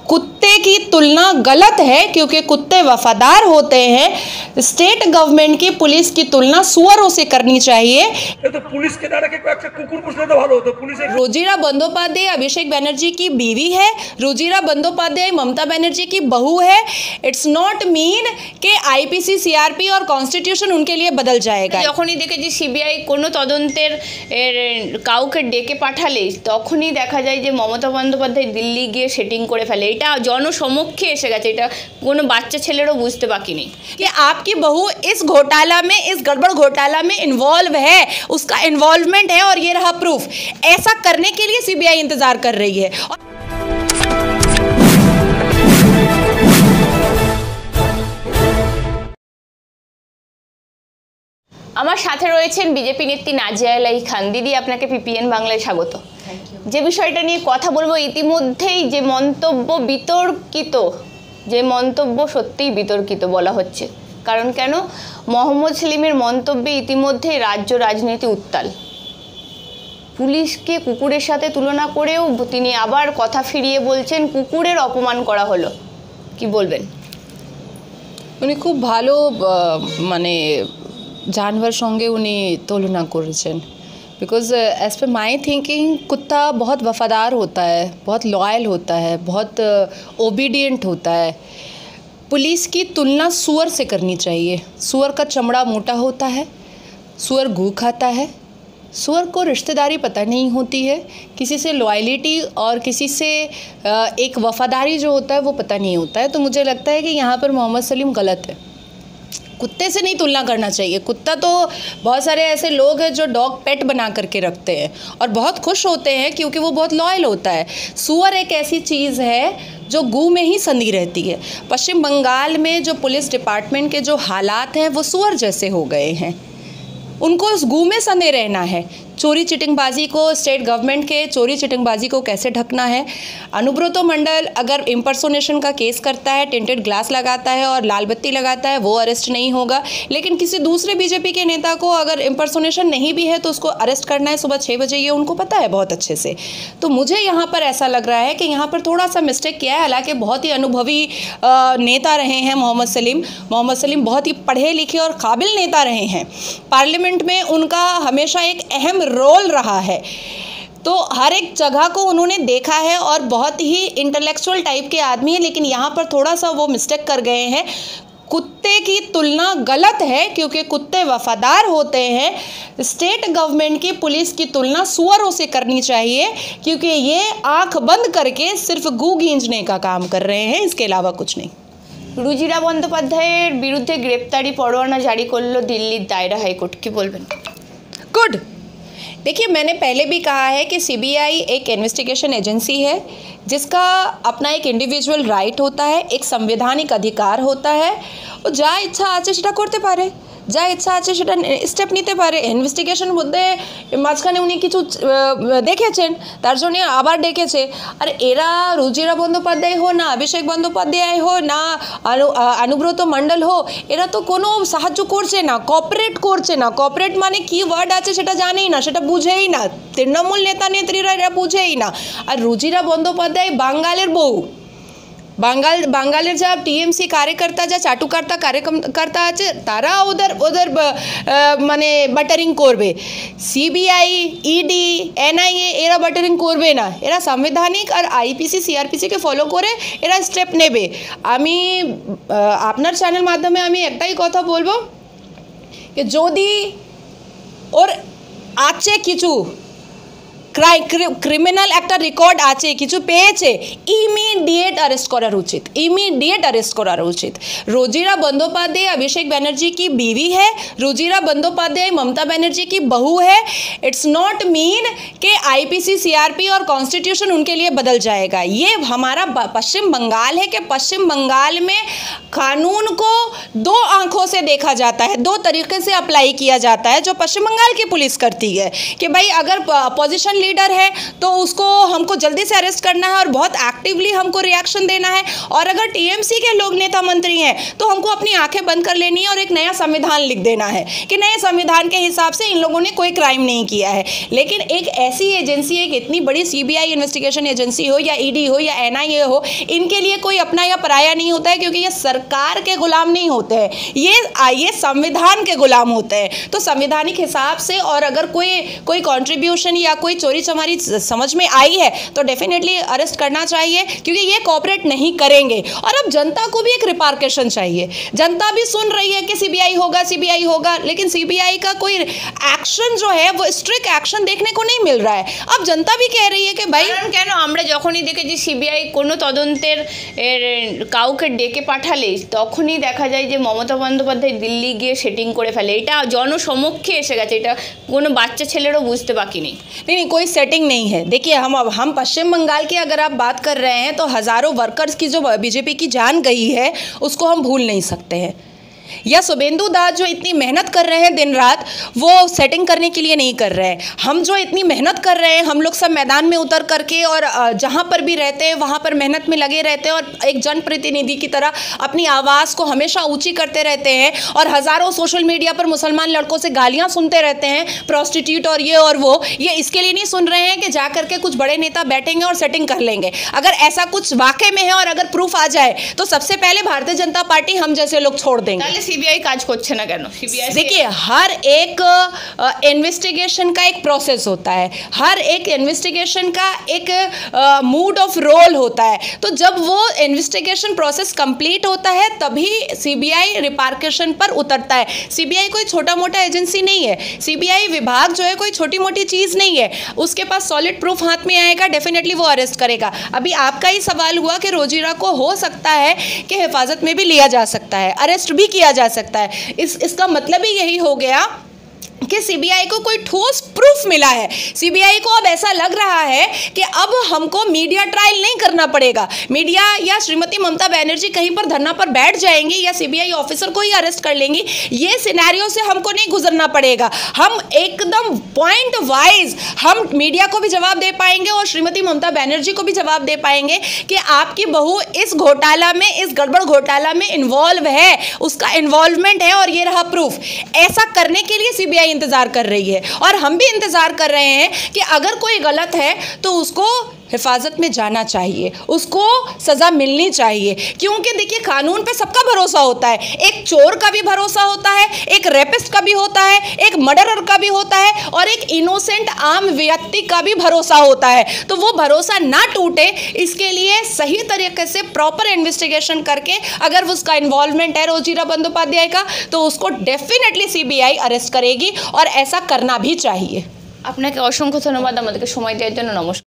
कुत्ते की तुलना गलत है क्योंकि कुत्ते वफादार होते हैं। स्टेट गवर्नमेंट की पुलिस की तुलना सुअरों से करनी चाहिए। तो पुलिस के द्वारा कुकुर पुछले तो भालो होतो। पुलिस रुजिरा बंदोपाध्याय अभिषेक बनर्जी की बीवी है, रुजिरा बंदोपाध्याय ममता बनर्जी की बहू है। इट्स नॉट मीन कि आईपीसी, सीआरपी और कॉन्स्टिट्यूशन उनके लिए बदल जाएगा। যখনই দেখেছি সিবিআই কোনো তদন্তের কাউকে ডেকে পাঠালে তখনই দেখা যায় যে মমতা বন্দ্যোপাধ্যায় দিল্লি গিয়ে সেটিং করে ফেলে। এটা জনসমক্ষে এসে গেছে, এটা কোনো বাচ্চা ছেলেরও বুঝতে বাকি নেই कि आपकी बहू इस घोटाला में, इस गड़बड़ घोटाला में इन्वॉल्व है, उसका इन्वॉल्वमेंट है और ये रहा प्रूफ। ऐसा करने के लिए सीबीआई इंतजार कर रही है। আমার সাথে রয়েছেন বিজেপি নেত্রী নাজিয়া এলাহি খান। দিদি, আপনাকে পিপিএন বাংলায় স্বাগত। যে বিষয়টা নিয়ে কথা বলবো, ইতিমধ্যেই যে মন্তব্য বিতর্কিত, যে মন্তব্য সত্যিই বিতর্কিত বলা হচ্ছে। কারণ কেন? মোহাম্মদ সেলিমের মন্তব্যে ইতিমধ্যেই রাজ্য রাজনীতি উত্তাল। পুলিশকে কুকুরের সাথে তুলনা করেও তিনি আবার কথা ফিরিয়ে বলছেন কুকুরের অপমান করা হলো। কি বলবেন? উনি খুব ভালো মানে जानवर संगे उन्हें तुलना करेছেন। Because as per my thinking कुत्ता बहुत वफ़ादार होता है, बहुत लॉयल होता है, बहुत ओबीडियंट होता है। पुलिस की तुलना सुअर से करनी चाहिए। सुअर का चमड़ा मोटा होता है, सुअर गू खाता है, सुअर को रिश्तेदारी पता नहीं होती है, किसी से लॉयलिटी और किसी से एक वफ़ादारी जो होता है वो पता नहीं होता है। तो मुझे लगता है कि यहाँ पर मोहम्मद सलीम गलत है। कुत्ते से नहीं तुलना करना चाहिए। कुत्ता तो बहुत सारे ऐसे लोग हैं जो डॉग पेट बना करके रखते हैं और बहुत खुश होते हैं क्योंकि वो बहुत लॉयल होता है। सुअर एक ऐसी चीज़ है जो गू में ही संधी रहती है। पश्चिम बंगाल में जो पुलिस डिपार्टमेंट के जो हालात हैं वो सुअर जैसे हो गए हैं। उनको उस गू में संधे रहना है। चोरी चिटिंगबाजी को, स्टेट गवर्नमेंट के चोरी चिटिंगबाजी को कैसे ढकना है। अनुब्रतो मंडल अगर इम्पर्सोनेशन का केस करता है, टिंटेड ग्लास लगाता है और लाल बत्ती लगाता है, वो अरेस्ट नहीं होगा। लेकिन किसी दूसरे बीजेपी के नेता को अगर इम्पर्सोनेशन नहीं भी है तो उसको अरेस्ट करना है सुबह 6 बजे, ये उनको पता है बहुत अच्छे से। तो मुझे यहाँ पर ऐसा लग रहा है कि यहाँ पर थोड़ा सा मिस्टेक किया है। हालांकि बहुत ही अनुभवी नेता रहे हैं मोहम्मद सलीम। मोहम्मद सलीम बहुत ही पढ़े लिखे और काबिल नेता रहे हैं। पार्लियामेंट में उनका हमेशा एक अहम रोल रहा है, तो हर एक जगह को उन्होंने देखा है और बहुत ही इंटेलेक्चुअल टाइप के आदमी हैं। लेकिन यहाँ पर थोड़ा सा वो मिस्टेक कर गए हैं। कुत्ते की तुलना गलत है क्योंकि कुत्ते वफादार होते हैं। स्टेट गवर्नमेंट की पुलिस की तुलना सुअरों से करनी चाहिए क्योंकि ये आंख बंद करके सिर्फ गू गींजने का काम कर रहे हैं, इसके अलावा कुछ नहीं। रुजिरा बंदोपाध्यायेर बिरुद्धे ग्रेप्तारी परवाना जारी करलो दिल्ली दायरा हाईकोर्ट। की बोलबेन? गुड। देखिए, मैंने पहले भी कहा है कि सीबीआई एक इन्वेस्टिगेशन एजेंसी है जिसका अपना एक इंडिविजुअल राइट होता है, एक संवैधानिक अधिकार होता है। और जा इच्छा आछे सेटा करते पारे, যা ইচ্ছা আছে সেটা স্টেপ নিতে পারে। ইনভেস্টিগেশন মধ্যে মাঝখানে উনি কিছু দেখেছেন, তার জন্য আবার ডেকেছে। আর এরা রুজিরা বন্দ্যোপাধ্যায় হো না অভিষেক বন্দ্যোপাধ্যায় হো না অনুব্রত মণ্ডল হো, এরা তো কোনো সাহায্য করছে না, কোঅপারেট করছে না। কোঅপারেট মানে কি ওয়ার্ড আছে সেটা জানেই না, সেটা বুঝেই না। তৃণমূল নেতা নেত্রীরা এরা বুঝেই না। আর রুজিরা বন্দ্যোপাধ্যায় বাঙালের বউ, বাঙালের যা টিএমসি कार्यकर्ता যা চাটুকার্তা कार्यकर्ता আছে তারা ওদের মানে বাটারিং করবে। সিবিআই, ইডি, এনআইএ এরা বাটারিং করবে না। এরা সাংবিধানিক আর আইপিসি, সিআরপিসিকে ফলো করে এরা স্টেপ নেবে। আমি আপনার চ্যানেল মাধ্যমে আমি একটাই কথা বলবো যে যদি ওর আছে কিছু ক্রিমিনাল একটা রেকর্ড আছে, কিছু পেয়েছে, ইমিডিয়েট अरेस्ट করার উচিত, इमीडिएट अरेस्ट করার উচিত। रुजिरा बंदोपाध्याय अभिषेक बनर्जी की बीवी है, रुजिरा बंदोपाध्याय ममता बनर्जी की बहू है। इट्स नॉट मीन कि आईपीसी, सीआरपी और कॉन्स्टिट्यूशन उनके लिए बदल जाएगा। ये हमारा पश्चिम बंगाल है कि पश्चिम बंगाल में कानून को दो आंखों से देखा जाता है, दो तरीके से अप्लाई किया जाता है जो पश्चिम बंगाल की पुलिस करती है। कि भाई अगर अपोजिशन लीडर है तो उसको हमको जल्दी से अरेस्ट करना है और बहुत एक्टिवली हमको रिएक्शन देना है, और अगर टीएमसी के लोग नेता मंत्री हैं तो हमको अपनी आंखें बंद कर लेनी है और एक नया संविधान लिख देना है कि नए संविधान के हिसाब से इन लोगों ने कोई क्राइम नहीं किया है। लेकिन एक ऐसी एजेंसी, एक इतनी बड़ी सीबीआई इन्वेस्टिगेशन एजेंसी हो या ईडी हो या एनआईए हो, इनके लिए कोई अपना या पराया नहीं होता है, क्योंकि ये सरकार के गुलाम नहीं होते हैं, ये संविधान के गुलाम होते हैं। तो संवैधानिक हिसाब से और अगर कोई कंट्रीब्यूशन या कोई चोरी चमारी समझ में आई है तो डेफिनेटली अरेस्ट करना चाहिए, क्योंकि ये कोऑपरेट नहीं करेंगे। और अब जनता को भी एक रिपार्केशन चाहिए। जनता भी सुन रही है कि सीबीआई होगा, लेकिन सीबीआई का कोई एक्शन जो है वो स्ट्रिक्ट एक्शन देखने को नहीं मिल रहा है। अब जनता भी कह रही है कि भाई কেন আমরা যখনই দেখেছি সিবিআই কোনো তদন্তের কাউকে ডেকে পাঠালে তখনই দেখা যায় যে মমতা বন্দ্যোপাধ্যায় দিল্লি গিয়ে সেটিং করে ফেলে। এটা জনসমক্ষে এসে গেছে, এটা কোনো বাচ্চা ছেলেরও বুঝতে বাকি নেই। नहीं, कोई सेटिंग नहीं है। देखिए, हम पश्चिम बंगाल की अगर आप बात कर रहे हैं तो हज़ारों वर्कर्स की जो बीजेपी की जान गई है उसको हम भूल नहीं सकते हैं। या शुभेंदु दास जो इतनी मेहनत कर रहे हैं दिन रात, वो सेटिंग करने के लिए नहीं कर रहे हैं। हम जो इतनी मेहनत कर रहे हैं, हम लोग सब मैदान में उतर करके और जहाँ पर भी रहते हैं वहाँ पर मेहनत में लगे रहते हैं और एक जनप्रतिनिधि की तरह अपनी आवाज़ को हमेशा ऊंची करते रहते हैं, और हज़ारों सोशल मीडिया पर मुसलमान लड़कों से गालियाँ सुनते रहते हैं, प्रोस्टिट्यूट और ये और वो। ये इसके लिए नहीं सुन रहे हैं कि जा करके कुछ बड़े नेता बैठेंगे और सेटिंग कर लेंगे। अगर ऐसा कुछ वाकई में है और अगर प्रूफ आ जाए तो सबसे पहले भारतीय जनता पार्टी हम जैसे लोग छोड़ देंगे। সিবিআই কাজ করছে না কেন? সিবিআই देखिए, हर एक इन्वेस्टिगेशन का एक प्रोसेस होता है, हर एक इन्वेस्टिगेशन का एक मूड ऑफ रोल होता है। तो जब वो इन्वेस्टिगेशन प्रोसेस कंप्लीट होता है तभी सीबीआई रिपार्केशन पर उतरता है। सीबीआई कोई छोटा मोटा एजेंसी नहीं है, सीबीआई विभाग जो है कोई छोटी मोटी चीज़ नहीं है। उसके पास सॉलिड प्रूफ हाथ में आएगा, डेफिनेटली वो अरेस्ट करेगा। अभी आपका ही सवाल हुआ कि रोजीरा को हो सकता है कि हिफाजत में भी लिया जा सकता है, अरेस्ट भी किया जा सकता है। इसका मतलब ही यही हो गया कि सीबीआई को कोई ठोस प्रूफ मिला है। सीबीआई को अब ऐसा लग रहा है कि अब हमको मीडिया ट्रायल नहीं करना पड़ेगा। मीडिया या श्रीमती ममता बनर्जी कहीं पर धरना पर बैठ जाएंगी या सीबीआई ऑफिसर को ही अरेस्ट कर लेंगी, ये सिनेरियो से हमको नहीं गुजरना पड़ेगा। हम एकदम पॉइंट वाइज हम मीडिया को भी जवाब दे पाएंगे और श्रीमती ममता बनर्जी को भी जवाब दे पाएंगे कि आपकी बहू इस घोटाला में, इस गड़बड़ घोटाला में इन्वॉल्व है, उसका इन्वॉल्वमेंट है और ये रहा प्रूफ। ऐसा करने के लिए सीबीआई इंतजार कर रही है और हम भी इंतजार कर रहे हैं कि अगर कोई गलत है तो उसको हिफाजत में जाना चाहिए, उसको सज़ा मिलनी चाहिए। क्योंकि देखिए, कानून पे सबका भरोसा होता है। एक चोर का भी भरोसा होता है, एक रेपिस्ट का भी होता है, एक मर्डरर का भी होता है और एक इनोसेंट आम व्यक्ति का भी भरोसा होता है। तो वो भरोसा ना टूटे, इसके लिए सही तरीके से प्रॉपर इन्वेस्टिगेशन करके अगर उसका इन्वॉल्वमेंट है रोजीरा बंदोपाध्याय का, तो उसको डेफिनेटली सीबीआई अरेस्ट करेगी और ऐसा करना भी चाहिए। আপনাকে অসংখ্য ধন্যবাদ আমাদেরকে সময় দেওয়ার জন্য। নমস্কার।